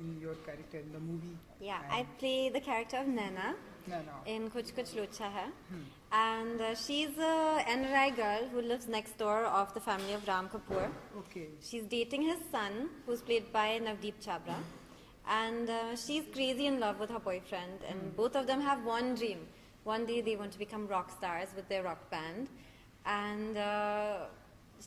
in your character in the movie? Yeah, I play the character of Naina in Kuch Kuch Locha Hai. And she's a NRI girl who lives next door of the family of Ram Kapoor. Okay. She's dating his son, who's played by Navdeep Chabra. And she's crazy in love with her boyfriend. And both of them have one dream. One day they want to become rock stars with their rock band. And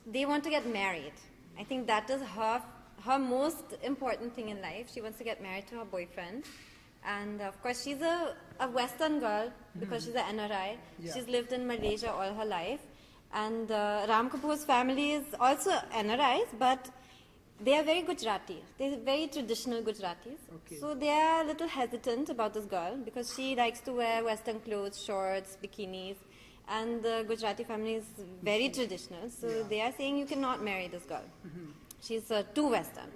they want to get married. I think that is her most important thing in life. She wants to get married to her boyfriend. And of course, she's a Western girl because she's an NRI. Yeah. She's lived in Malaysia all her life. And Ram Kapoor's family is also NRIs, but they are very Gujarati. They're very traditional Gujaratis. Okay. So they are a little hesitant about this girl because she likes to wear Western clothes, shorts, bikinis. And the Gujarati family is very traditional. So they are saying you cannot marry this girl. She's too Western.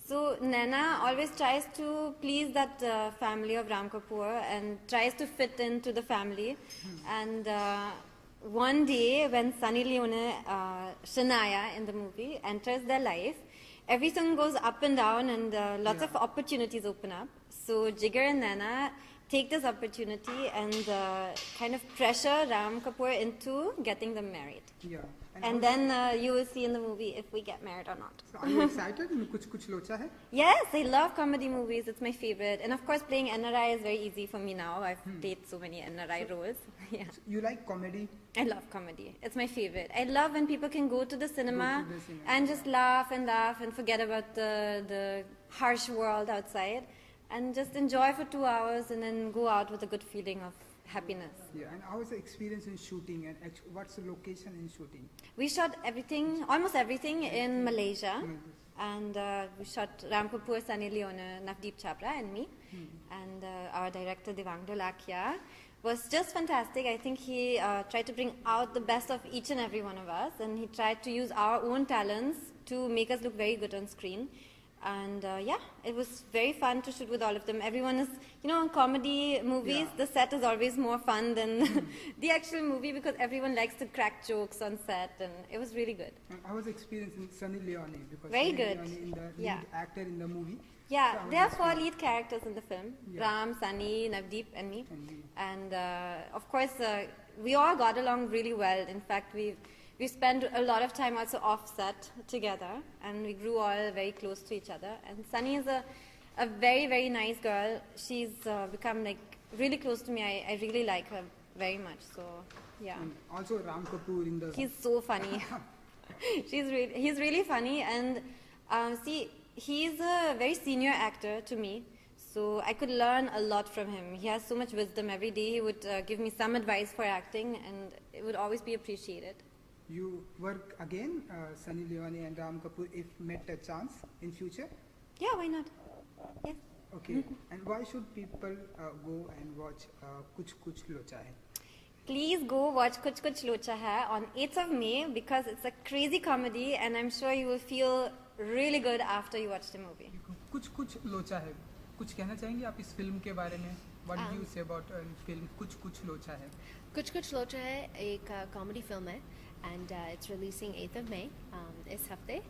So Naina always tries to please that family of Ram Kapoor and tries to fit into the family. And one day when Sunny Leone, Shania in the movie, enters their life, everything goes up and down and lots of opportunities open up. So Jigar and Naina take this opportunity and kind of pressure Ram Kapoor into getting them married. Yeah. And then you will see in the movie if we get married or not. So are you excited in Kuch Kuch Locha Hai? Yes, I love comedy movies. It's my favorite. And of course, playing NRI is very easy for me now. I've played so many NRI roles. Yeah. You like comedy? I love comedy. It's my favorite. I love when people can go to the cinema, Go to the cinema. and just laugh and forget about the harsh world outside and just enjoy for 2 hours and then go out with a good feeling of happiness. Yeah. And how was the experience in shooting and what's the location in shooting? We shot everything, almost everything in Malaysia. And we shot Ram Kapoor, Sunny Leone, Navdeep Chabra and me. And our director Devang Dholakia was just fantastic. I think he tried to bring out the best of each and every one of us. And he tried to use our own talents to make us look very good on screen. And yeah, it was very fun to shoot with all of them. Everyone is, you know, in comedy movies, the set is always more fun than the actual movie because everyone likes to crack jokes on set, and it was really good. And how was the experience in Sunny Leone? Because Very Sunny good. Leone in the lead Yeah. actor in the movie. Yeah, So how there are was 4 the lead characters in the film. Ram, Sunny, Navdeep and me. And of course, we all got along really well. In fact, we spent a lot of time also off-set together, and we grew all very close to each other. And Sunny is a very, very nice girl. She's become like really close to me. I really like her very much. So, yeah. And also Ram Kapoor in the... He's so funny. He's really funny. And see, he's a very senior actor to me. So I could learn a lot from him. He has so much wisdom. Every day he would give me some advice for acting, and it would always be appreciated. You work again, Sunny Leone and Ram Kapoor, if met a chance in future? Yeah, why not? Yes. Okay. And why should people go and watch Kuch Kuch Locha Hai? Please go watch Kuch Kuch Locha Hai on 8th of May because it's a crazy comedy and I'm sure you will feel really good after you watch the movie. कुछ कुछ लोचा है कुछ कहना चाहेंगे आप इस film के बारे में What do you say about film कुछ कुछ लोचा है कुछ कुछ लोचा है एक कॉमेडी फिल्म है and it's releasing 8th of May इस हफ्ते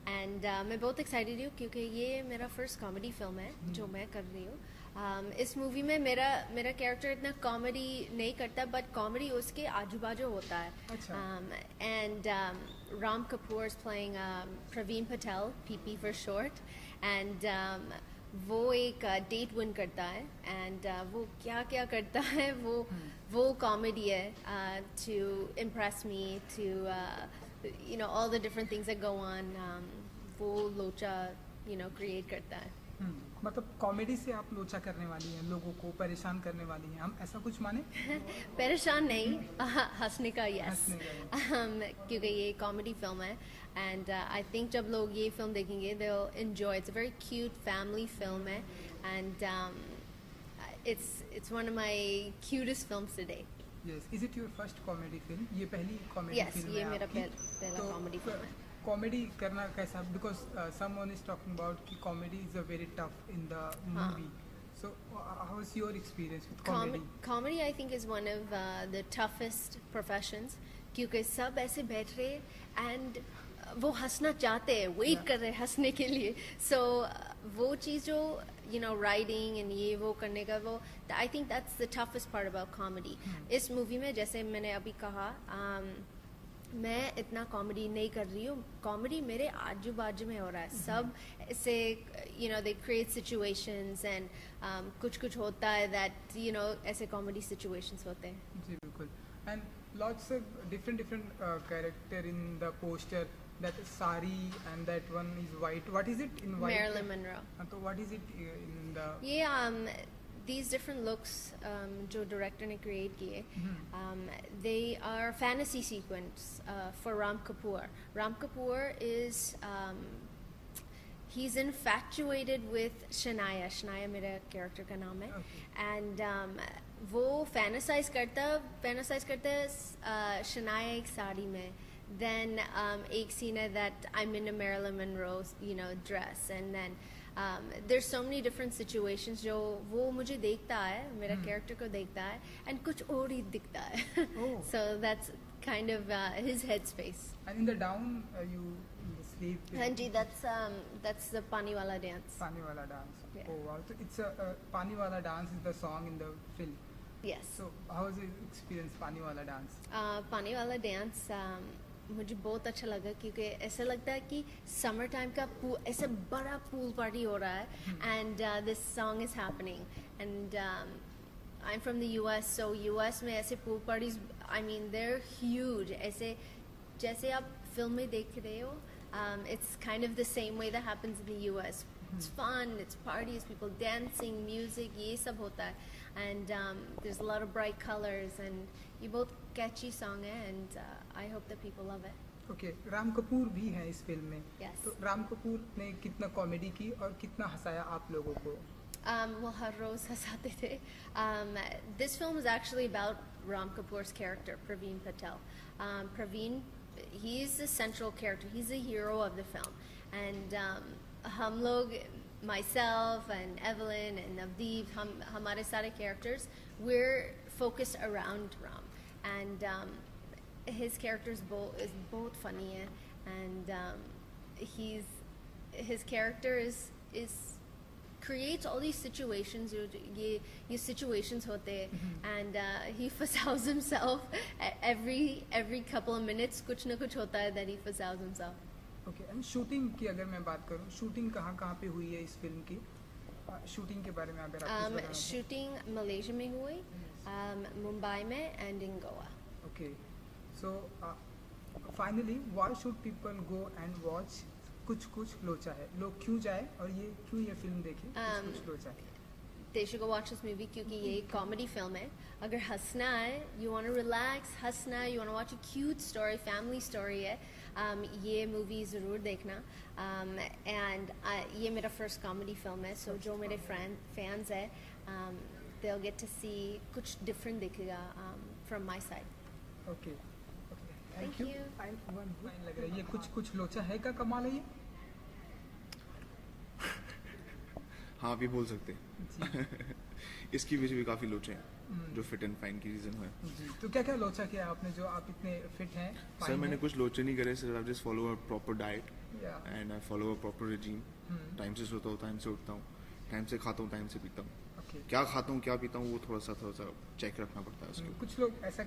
and मैं बहुत एक्साइटेड हूँ क्योंकि ये मेरा फर्स्ट कॉमेडी फिल्म है जो मैं कर रही हूँ इस मूवी में मेरा कैरेक्टर इतना कॉमेडी नहीं करता बट कॉमेडी उसके आजू बाजू होता है and Ram Kapoor is playing Praveen Patel, PP for short, and वो एक डेट विन करता है एंड वो क्या क्या करता है वो कॉमेडी है to impress me to you know all the different things that go on वो लोचा यू नो क्रिएट करता है मतलब कॉमेडी से आप लोचा करने वाली हैं लोगों को परेशान करने वाली हैं हम ऐसा कुछ माने परेशान नहीं हंसने का यस क्योंकि ये कॉमेडी फिल्म है एंड आई थिंक जब लोग ये फिल्म देखेंगे they will enjoy it's a very cute family film है and it's one of my cutest films today yes is it your first comedy film ये पहली कॉमेडी फिल्म है ये मेरा पहला कॉमेडी फिल्म है कॉमेडी करना कैसा because someone is talking about कि comedy is a very tough in the movie so how is your experience with comedy comedy I think is one of the toughest professions क्योंकि सब ऐसे बैठ रहे and वो हंसना चाहते हैं वेट कर रहे हैं हंसने के लिए सो वो चीज़ जो राइटिंग एंड ये वो करने का वो I think that's the toughest part about comedy इस मूवी में जैसे मैंने अभी कहा मैं इतना कॉमेडी नहीं कर रही हूँ कॉमेडी मेरे आजू बाजू में हो रहा है सब ऐसे दे क्रिएट सिचुएशंस एंड कुछ कुछ होता है दैट ऐसे कॉमेडी सिचुएशंस होते हैं जी बिल्कुल and lots of different character in the poster that sari and that one is white. What is it in white? Marilyn Monroe. So what is it in the? Yeah, these different looks जो director ने create किए, they are fantasy sequence for Ram Kapoor. Ram Kapoor is he's infatuated with Shania. Shania मेरा character का नाम है. Okay. And वो fantasize करता है Shania एक साड़ी में. Then एक scene है that I'm in a Marilyn Monroe dress and then there's so many different situations जो वो मुझे देखता है मेरा character को देखता है and कुछ और ही दिखता है Oh. so that's kind of his headspace And in the down you sleep. हाँ जी that's the पानी वाला dance Pani wala dance. Yeah. Oh wow! So it's a Pani wala dance is the song in the film. yes So how was the experience Pani wala dance? पानी वाला dance मुझे बहुत अच्छा लगा क्योंकि ऐसा लगता है कि समर टाइम का ऐसा बड़ा पूल पार्टी हो रहा है and this song is happening and I am from the US so US में ऐसे pool parties I mean they are huge ऐसे जैसे आप फिल्म में देख रहे हो it's kind of the same way that happens in the US it's fun it's parties people dancing music ये सब होता है and there's a lot of bright colors and ये बहुत catchy song है and I hope that people love it. Okay, Ram Kapoor भी हैं इस फिल्म में. Yes. तो राम कपूर ने कितना कॉमेडी की और कितना हंसाया आप लोगों को? वो हर रोज हंसाते थे. This film is actually about Ram Kapoor's character, Praveen Patel. Praveen, he's the central character. He's the hero of the film. And हम लोग myself and Evelyn and Navdeep, हमारे सारे characters, we're focused around Ram, and his character is both funny and his character is creates all these situations. ये situations होते हैं and he fouls himself every couple of minutes. कुछ ना कुछ होता है that he fouls himself. Okay and shooting की अगर मैं बात करूं शूटिंग कहाँ पे हुई है इस फिल्म की शूटिंग के बारे में अगर आप कुछ बताना शूटिंग मलेशिया में हुई मुंबई में and in Goa okay so finally why should people go and watch कुछ कुछ लोचा है लोग क्यों जाए और ये क्यों ये फिल्म देखें कुछ कुछ लोचा है they should go watch this movie क्योंकि ये एक कॉमेडी फिल्म है अगर हंसना है you want to relax हंसना you want to watch a cute story family story है ये मूवी ज़रूर देखना and ये मेरा फर्स्ट कॉमेडी फिल्म है so जो मेरे फैंस है they'll get to see कुछ डिफरेंट दिखेगा from my side okay Thank you. लग रहा है ये कुछ लोचा है का कमाल है ये हाँ भी बोल सकते हैं इसकी वजह भी काफ़ी लोचे हैं जो फिट एंड फाइन की रीज़न है जी तो क्या क्या लोचा किया आपने जो आप इतने फिट हैं सर मैंने कुछ लोचे नहीं करे sir I just follow a proper diet या and I follow a proper regime time से सोता हूँ टाइम से उठता हूँ टाइम से खाता हूँ टाइम से पीता हूँ ओके क्या खाता हूँ क्या पीता हूँ वो थोड़ा सा चेक रखना पड़ता है उसको कुछ लोग ऐसा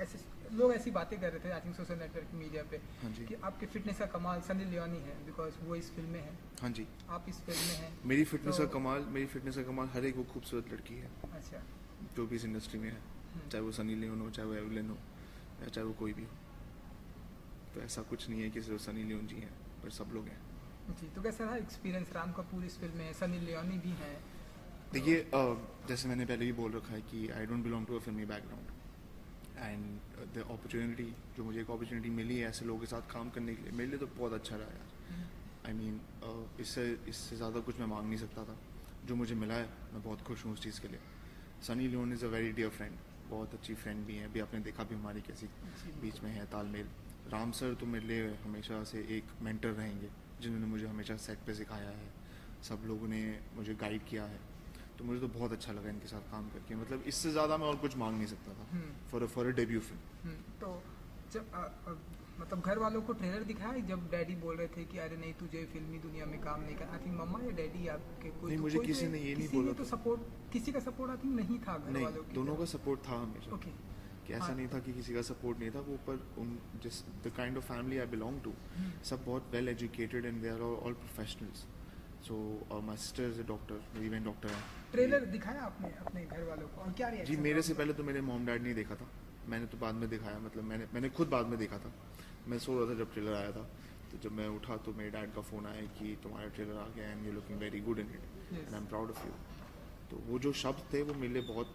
ऐसे लोग ऐसी बातें कर रहे थे I think social network media पे हाँ जी कि आपके फिटनेस का कमाल सनी लियोनी है बिकॉज वो इस फिल्म में है हाँ जी आप इस फिल्म में हैं मेरी फिटनेस तो- का कमाल हर एक वो खूबसूरत लड़की है अच्छा जो भी इस इंडस्ट्री में है चाहे वो सनी लियोन हो चाहे वो एवलिन हो या चाहे वो कोई भी हो तो ऐसा कुछ नहीं है कि सिर्फ सनी लियोन जी हैं पर सब लोग हैं जी तो कैसा रहा एक्सपीरियंस राम कपूर इस फिल्म में है सनी लियोनी भी हैं देखिए जैसे मैंने पहले भी बोल रखा है कि I don't belong to a filmy background and the opportunity जो मुझे एक अपॉर्चुनिटी मिली है ऐसे लोगों के साथ काम करने के लिए मेरे लिए तो बहुत अच्छा रहा यार आई मीन इससे ज़्यादा कुछ मैं मांग नहीं सकता था जो मुझे मिला है मैं बहुत खुश हूँ उस चीज़ के लिए Sunny Leone is a very dear friend बहुत अच्छी फ्रेंड भी है अभी आपने देखा भी हमारी कैसी बीच में है तालमेल राम सर तो मेरे लिए हमेशा से एक मेंटर रहेंगे जिन्होंने मुझे हमेशा सेट पे सिखाया है सब लोगों ने मुझे गाइड किया है तो मुझे तो बहुत अच्छा लगा इनके साथ काम करके मतलब इससे ज़्यादा मैं और कुछ मांग नहीं सकता था फॉर अ डेब्यू फिल्म तो जब मतलब घर वालों को ट्रेलर दिखाया जब डैडी बोल रहे थे कि अरे नहीं तुझे फिल्मी दुनिया में काम नहीं करना, आई थिंक मम्मा या डैडी आपके कोई नहीं, तो मुझे कोई किसी तो- ने ये नहीं किसी बोला ने तो था। सपोर्ट, किसी का सपोर्ट आई थिंक नहीं था घर वालों नहीं, की दोनों तरफ। का सपोर्ट था हमेशा। ओके कि ऐसा हाँ। नहीं था कि किसी का सपोर्ट नहीं था, वो पर उन जिस the kind of family I belong to, सब बहुत well educated and they are all professionals. So my sister is a doctor, मेरी बहन डॉक्टर है। ट्रेलर दिखाया आपने अपने घर वालों को और क्या जी, रिएक्शन मेरे से पहले तो मेरे मॉम डैड ने देखा था, मैंने तो बाद में दिखाया, मतलब मैंने खुद बाद में देखा था। मैं सो रहा था जब ट्रेलर आया था, तो जब मैं उठा तो मेरे डैड का फ़ोन आया कि तुम्हारा ट्रेलर आ गया and you looking very good in it and I am proud of you. तो वो जो शब्द थे वो मेरे लिए बहुत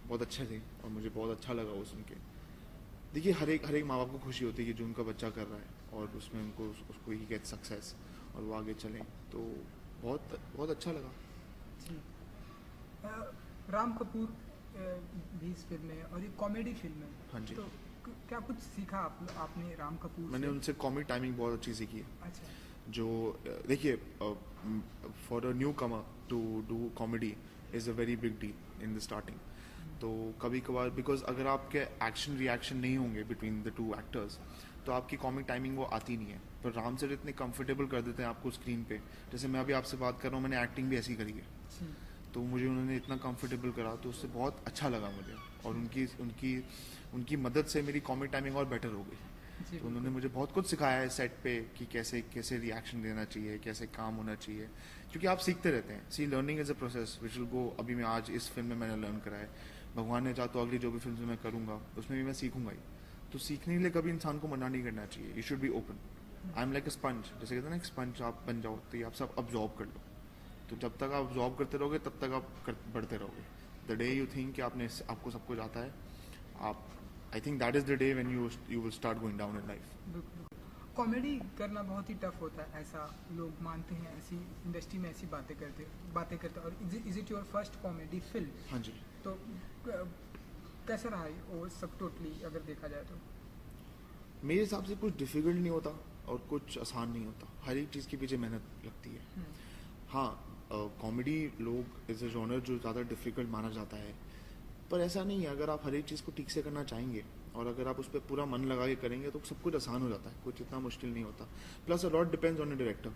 बहुत अच्छे थे और मुझे बहुत अच्छा लगा वो सुन के। देखिए, हर एक माँ बाप को खुशी होती है कि जो उनका बच्चा कर रहा है और उसमें उनको उसको ही गेट सक्सेस और वो आगे चलें, तो बहुत बहुत अच्छा लगा। जी। राम कपूर भी इस फिल्म में और ये कॉमेडी फिल्म है। हाँ जी। तो क्या कुछ सीखा आपने राम कपूर मैंने से? उनसे कॉमिक टाइमिंग बहुत अच्छी सीखी है। अच्छा जो देखिए, for a newcomer to do comedy is a very big deal in the starting. तो कभी कभार बिकॉज अगर आपके एक्शन रिएक्शन नहीं होंगे बिटवीन द टू एक्टर्स तो आपकी कॉमिक टाइमिंग वो आती नहीं है। पर राम सर इतने कंफर्टेबल कर देते हैं आपको स्क्रीन पे, जैसे मैं अभी आपसे बात कर रहा हूँ, मैंने एक्टिंग भी ऐसी करी है, जी। तो मुझे उन्होंने इतना कंफर्टेबल करा तो उससे बहुत अच्छा लगा मुझे। और उनकी मदद से मेरी कॉमिक टाइमिंग और बेटर हो गई। जी, तो उन्होंने मुझे बहुत कुछ सिखाया है सेट पे कि कैसे रिएक्शन देना चाहिए, कैसे काम होना चाहिए, क्योंकि आप सीखते रहते हैं। See, learning is a process which will go. अभी मैं आज इस फिल्म में मैंने लर्न करा है, भगवान ने चाहा तो अगली जो भी फिल्म मैं करूँगा उसमें भी मैं सीखूंगा ही। तो सीखने के लिए कभी इंसान को मना नहीं करना चाहिए, you should be open. I am like a sponge, जैसे कहते हैं ना, एक स्पंज आप बन जाओ तो ये आप सब अब्जॉर्ब कर लो। तो जब तक आप अब्जॉर्ब करते रहोगे तब तक आप बढ़ते रहोगे। द डे यू थिंक कि आपको सब कुछ आता है, आप I think that is the day when you will start going down in life. बिल्कुल। कॉमेडी करना बहुत ही टफ होता है, ऐसा लोग मानते हैं, ऐसी इंडस्ट्री में ऐसी बातें करते और is it your first comedy film? हाँ जी। तो कैसा रहा है वो सब टोटली अगर देखा जाए तो? मेरे हिसाब से कुछ डिफ़िकल्ट नहीं होता और कुछ आसान नहीं होता, हर एक चीज़ के पीछे मेहनत लगती है। हाँ, कॉमेडी लोग इज़ अ जॉनर जो ज़्यादा डिफ़िकल्ट माना जाता है, पर ऐसा नहीं है। अगर आप हर एक चीज़ को ठीक से करना चाहेंगे और अगर आप उस पर पूरा मन लगा के करेंगे तो सब कुछ आसान हो जाता है, कुछ इतना मुश्किल नहीं होता। Plus a lot depends on the director,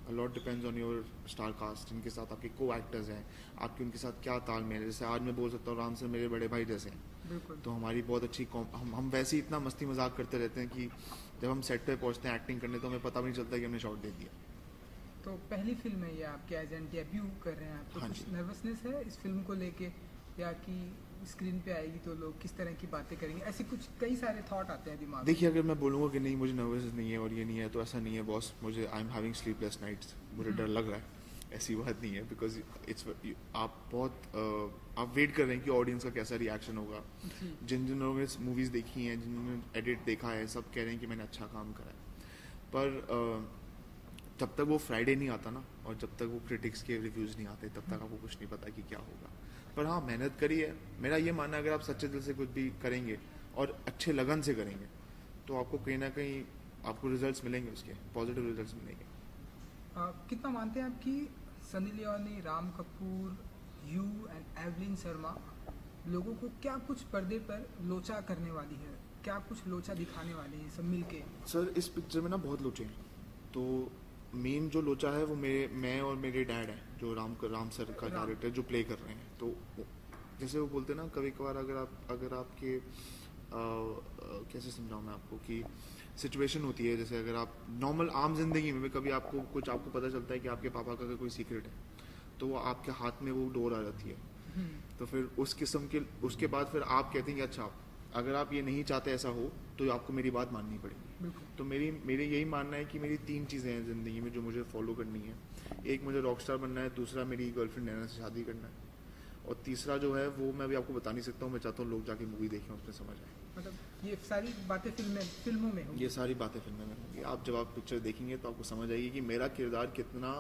a lot depends on your star cast, जिनके साथ आपके को एक्टर्स हैं, आपके उनके साथ क्या तालमेल है। जैसे आज मैं बोल सकता हूँ राम सर मेरे बड़े भाई जैसे हैं, बिल्कुल। तो हमारी बहुत अच्छी हम वैसे ही इतना मस्ती मजाक करते रहते हैं कि जब हम सेट पे पहुँचते हैं एक्टिंग करने तो हमें पता भी नहीं चलता कि हमने शॉट दे दिया। तो पहली फिल्म है ये आपके एज एन डेब्यू कर रहे हैं आप, तो हाँ कुछ जी। नर्वसनेस है इस फिल्म को लेके, या कि स्क्रीन पे आएगी तो लोग किस तरह की बातें करेंगे, ऐसे कुछ कई सारे थॉट आते हैं दिमाग में? देखिए, अगर मैं बोलूँगा कि नहीं मुझे नर्वस नहीं है और ये नहीं है तो ऐसा नहीं है बॉस। मुझे I am having sleepless nights, मुझे डर लग रहा है, ऐसी बात नहीं है। बिकॉज इट्स आप वेट कर रहे हैं कि ऑडियंस का कैसा रिएक्शन होगा। जी। जिन लोगों ने मूवीज़ देखी हैं, जिन्होंने एडिट देखा है, सब कह रहे हैं कि मैंने अच्छा काम करा है। पर जब तक वो फ्राइडे नहीं आता ना और जब तक वो क्रिटिक्स के रिव्यूज़ नहीं आते तब तक आपको कुछ नहीं पता कि क्या होगा। पर हाँ, मेहनत करी है। मेरा ये मानना है अगर आप सच्चे दिल से कुछ भी करेंगे और अच्छे लगन से करेंगे तो आपको कहीं ना कहीं आपको रिजल्ट्स मिलेंगे, उसके पॉजिटिव रिजल्ट्स मिलेंगे। कितना मानते हैं आप कि Sunny Leone, Ram Kapoor, you and Evelyn Sharma लोगों को क्या कुछ पर्दे पर लोचा करने वाली है, क्या कुछ लोचा दिखाने वाली है सब मिलके? सर, इस पिक्चर में ना बहुत लोचे हैं। तो मेन जो लोचा है वो मैं और मेरे डैड हैं, जो राम सर का कैरेक्टर जो प्ले कर रहे हैं। तो जैसे वो बोलते हैं ना, कभी कभार अगर आपके कैसे समझाऊँ मैं आपको कि सिचुएशन होती है, जैसे अगर आप नॉर्मल आम जिंदगी में भी कभी आपको पता चलता है कि आपके पापा का कोई सीक्रेट है, तो वो आपके हाथ में वो डोर आ जाती है। तो फिर उस किस्म के उसके बाद फिर आप कहते हैं कि अच्छा, अगर आप ये नहीं चाहते ऐसा हो तो आपको मेरी बात माननी पड़ेगी। बिल्कुल। तो मेरे यही मानना है कि मेरी 3 चीज़ें हैं ज़िंदगी में जो मुझे फॉलो करनी है। एक, मुझे रॉकस्टार बनना है, दूसरा मेरी गर्लफ्रेंड नैना से शादी करना है, और तीसरा जो है वो मैं अभी आपको बता नहीं सकता हूँ। मैं चाहता हूँ लोग जाके मूवी देखें, उसमें समझ आए। मतलब ये सारी बातें फिल्मों में होंगी? ये सारी बातें फिल्में में होंगी। आप जब आप पिक्चर देखेंगे तो आपको समझ आएगी कि मेरा किरदार कितना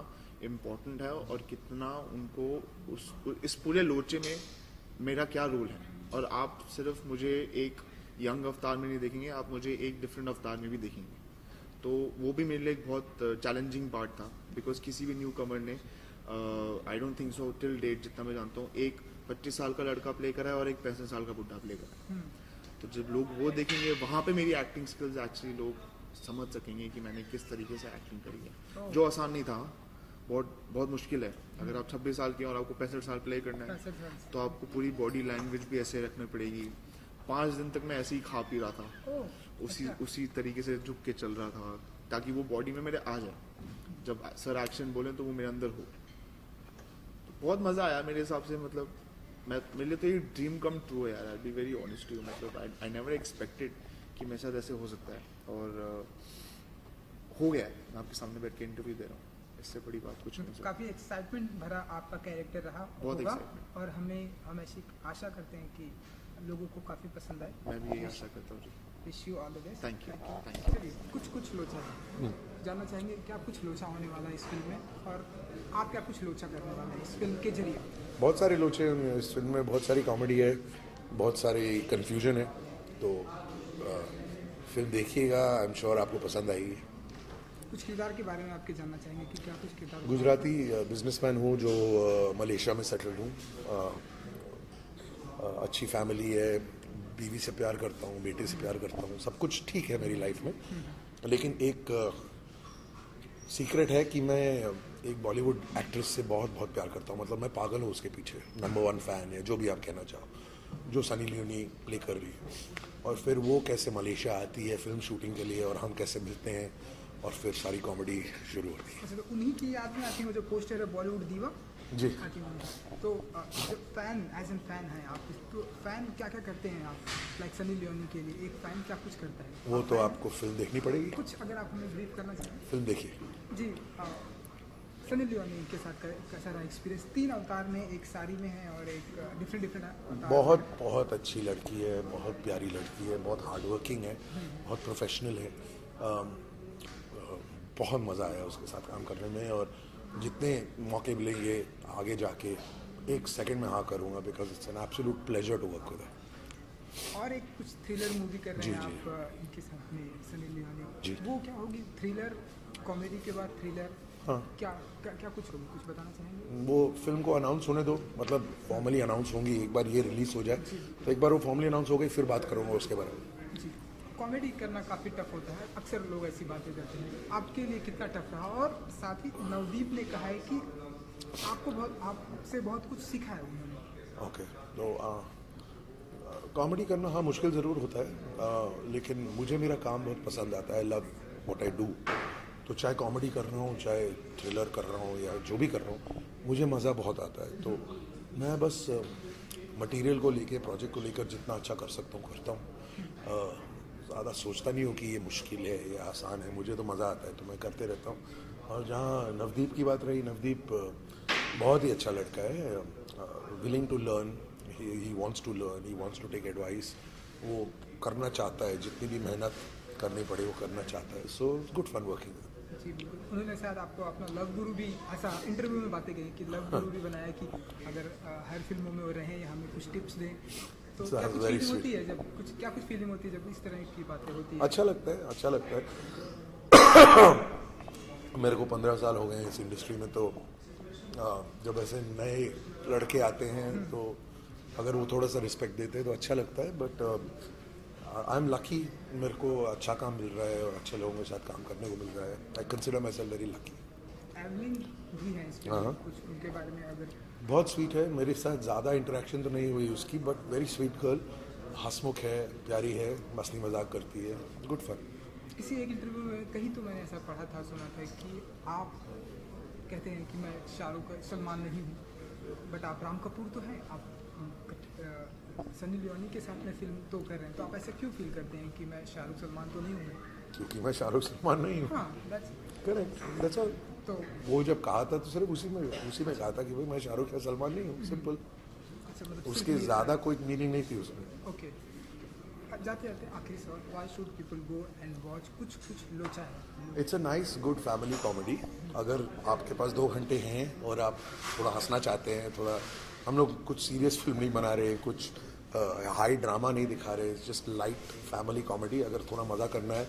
इम्पोर्टेंट है और कितना उनको इस पूरे लोचे में मेरा क्या रोल है। और आप सिर्फ मुझे एक यंग अवतार में नहीं देखेंगे, आप मुझे एक डिफरेंट अवतार में भी देखेंगे। तो वो भी मेरे लिए एक बहुत चैलेंजिंग पार्ट था, बिकॉज किसी भी न्यू कमर ने I don't think so till date, जितना मैं जानता हूँ, एक 25 साल का लड़का प्ले करा है और एक 65 साल का बुढ़ा प्ले करा है। तो जब लोग वो देखेंगे वहाँ पे मेरी एक्टिंग स्किल्स एक्चुअली लोग समझ सकेंगे कि मैंने किस तरीके से एक्टिंग करी है, जो आसान नहीं था। बहुत बहुत मुश्किल है। अगर आप 26 साल के हैं और आपको 65 साल प्ले करना है 65 साल। तो आपको पूरी बॉडी लैंग्वेज भी ऐसे रखनी पड़ेगी। 5 दिन तक मैं ऐसे ही खा पी रहा था, ओह, उसी तरीके से झुक के चल रहा था ताकि वो बॉडी में मेरे आ जाए, जब सर एक्शन बोले तो वो मेरे अंदर हो। तो बहुत मज़ा आया मेरे हिसाब से। मतलब मेरे लिए तो ये ड्रीम कम ट्रू है यार, I be very honest to you. मतलब आई नेवर एक्सपेक्टेड कि मेरे साथ ऐसे हो सकता है, और हो गया है। मैं आपके सामने बैठ के इंटरव्यू दे रहा हूँ, इससे बड़ी बात कुछ नहीं। काफ़ी एक्साइटमेंट भरा आपका कैरेक्टर रहा बहुत होगा, excitement। और हम ऐसी आशा करते हैं कि लोगों को काफ़ी पसंद आए। मैं भी यही आशा करता हूँ जी। Wish you all the best. Thank you, thank you। चलिए, कुछ लोचा है, जानना चाहेंगे क्या कुछ लोचा होने वाला है इस फिल्म में, और आप क्या कुछ लोचा करने वाले हैं इस फिल्म के जरिए? बहुत सारे लोचे हैं इस फिल्म में, बहुत सारी कॉमेडी है, बहुत सारी कन्फ्यूजन है। तो फिल्म देखिएगा, आई एम श्योर आपको पसंद आएगी। कुछ किरदार के बारे में आपके जानना चाहेंगे कि क्या कुछ किरदार? गुजराती बिजनेसमैन हूँ जो मलेशिया में सेटल्ड हूँ। अच्छी फैमिली है, बीवी से प्यार करता हूँ, बेटे से प्यार करता हूँ, सब कुछ ठीक है मेरी लाइफ में। लेकिन एक सीक्रेट है कि मैं एक बॉलीवुड एक्ट्रेस से बहुत बहुत प्यार करता हूँ। मतलब मैं पागल हूँ उसके पीछे, नंबर 1 फैन है, जो भी आप कहना चाहो, जो सनी लियोनी प्ले कर रही है। और फिर वो कैसे मलेशिया आती है फिल्म शूटिंग के लिए, और हम कैसे मिलते हैं, और फिर सारी कॉमेडी शुरू होती है। अच्छा, तो उन्हीं की याद में आती है वो जो पोस्टर है बॉलीवुड दीवा जी। आती है। तो जो फैन एज एन फैन है आप, तो फैन क्या क्या करते हैं आप, लाइक सनी लियोनी के लिए एक फैन क्या कुछ करता है? वो तो आपको फिल्म देखनी पड़ेगी, कुछ अगर आप हमें ब्रीफ करना चाहें। फिल्म देखिए। जी, सनी लियोनी के साथ कैसा रहा एक्सपीरियंस? 3 अवतार में, एक साड़ी में है और एक डिफरेंट अवतार। बहुत बहुत अच्छी लड़की है, बहुत प्यारी लड़की है, बहुत हार्ड वर्किंग है, बहुत प्रोफेशनल है। बहुत मज़ा आया उसके साथ काम करने में, और जितने मौके मिलेंगे आगे जाके 1 सेकंड में हाँ करूँगा, because it's an absolute pleasure to work with her. और एक कुछ थ्रिलर मूवी कर रहे जी, हैं जी। आप इनके साथ में, सनी लियोनी। जी। वो क्या होगी? थ्रिलर कॉमेडी के बाद थ्रिलर? हाँ। क्या क्या क्या कुछ होगी, कुछ बताना चाहेंगे? वो फिल्म को अनाउंस होने दो, मतलब फॉर्मली अनाउंस होंगी, एक बार ये रिलीज हो जाए तो एक बार वो फॉर्मली अनाउंस हो गई, फिर बात करूँगा उसके बारे में। जी, कॉमेडी करना काफ़ी टफ होता है, अक्सर लोग ऐसी बातें करते हैं, आपके लिए कितना टफ रहा? और साथ ही नवदीप ने कहा है कि आपसे बहुत कुछ सीखा है उन्होंने। ओके, तो कॉमेडी करना हाँ मुश्किल ज़रूर होता है, लेकिन मुझे मेरा काम बहुत पसंद आता है। Love what I do. तो चाहे कॉमेडी कर रहा हूँ, चाहे थ्रिलर कर रहा हूँ, या जो भी कर रहा हूँ, मुझे मज़ा बहुत आता है। तो मैं बस मटेरियल को लेके, प्रोजेक्ट को लेकर जितना अच्छा कर सकता हूँ करता हूँ। ज़्यादा सोचता नहीं हूँ कि ये मुश्किल है या आसान है, मुझे तो मज़ा आता है तो मैं करते रहता हूँ। और जहाँ नवदीप की बात रही, नवदीप बहुत ही अच्छा लड़का है, willing to learn, he wants to learn, he wants to take advice. वो करना चाहता है, जितनी भी मेहनत करनी पड़े वो करना चाहता है। So good fun working. जी बिल्कुल, उन्होंने शायद आपको अपना लव गुरु भी, ऐसा इंटरव्यू में बातें कही कि लव गुरु भी बनाया, कि अगर हर फिल्मों में वो रहें या हमें कुछ टिप्स दें। तो क्या कुछ very फीलिंग sweet। होती है जब क्या कुछ फीलिंग होती है जब इस तरह की बातें होती है? अच्छा लगता है, अच्छा लगता है। मेरे को 15 साल हो गए हैं इस इंडस्ट्री में, तो जब ऐसे नए लड़के आते हैं तो अगर वो थोड़ा सा रिस्पेक्ट देते हैं तो अच्छा लगता है। बट आई एम लकी, मेरे को अच्छा काम मिल रहा है और अच्छे लोगों के साथ काम करने को मिल रहा है। I consider my self very lucky. Evelyn भी है इसमें, हाँ। कुछ उनके बारे में अगर? बहुत स्वीट है, मेरे साथ ज़्यादा इंटरेक्शन तो नहीं हुई उसकी, बट वेरी स्वीट गर्ल, हंसमुख है, प्यारी है, मस्ती मजाक करती है, गुड फन। किसी एक इंटरव्यू में कहीं तो मैंने ऐसा पढ़ा था, सुना था कि आप कहते हैं कि मैं शाहरुख सलमान नहीं हूँ, बट आप राम कपूर तो हैं, आप सनी लियोनी के साथ में फिल्म तो कर रहे हैं, तो आप ऐसा क्यों फील करते हैं कि मैं शाहरुख सलमान तो नहीं हूँ? क्योंकि मैं शाहरुख सलमान नहीं हूँ। हाँ, that's करेक्ट, दैट्स ऑल। तो वो जब कहा था तो सिर्फ उसी में कहा था कि भाई मैं शाहरुख या सलमान नहीं हूँ, सिंपल। अच्छा, मतलब उसके सिर्फ ये ज़्यादा कोई मीनिंग नहीं थी उसमें। ओके, जाते जाते आखिरी सवाल, why should people go and watch कुछ लोचा है? It's a nice good family comedy. अगर आपके पास 2 घंटे हैं और आप थोड़ा हंसना चाहते हैं, थोड़ा, हम लोग कुछ सीरियस फिल्म नहीं बना रहे, कुछ हाई ड्रामा नहीं दिखा रहे, जस्ट लाइट फैमिली कॉमेडी। अगर थोड़ा मज़ा करना है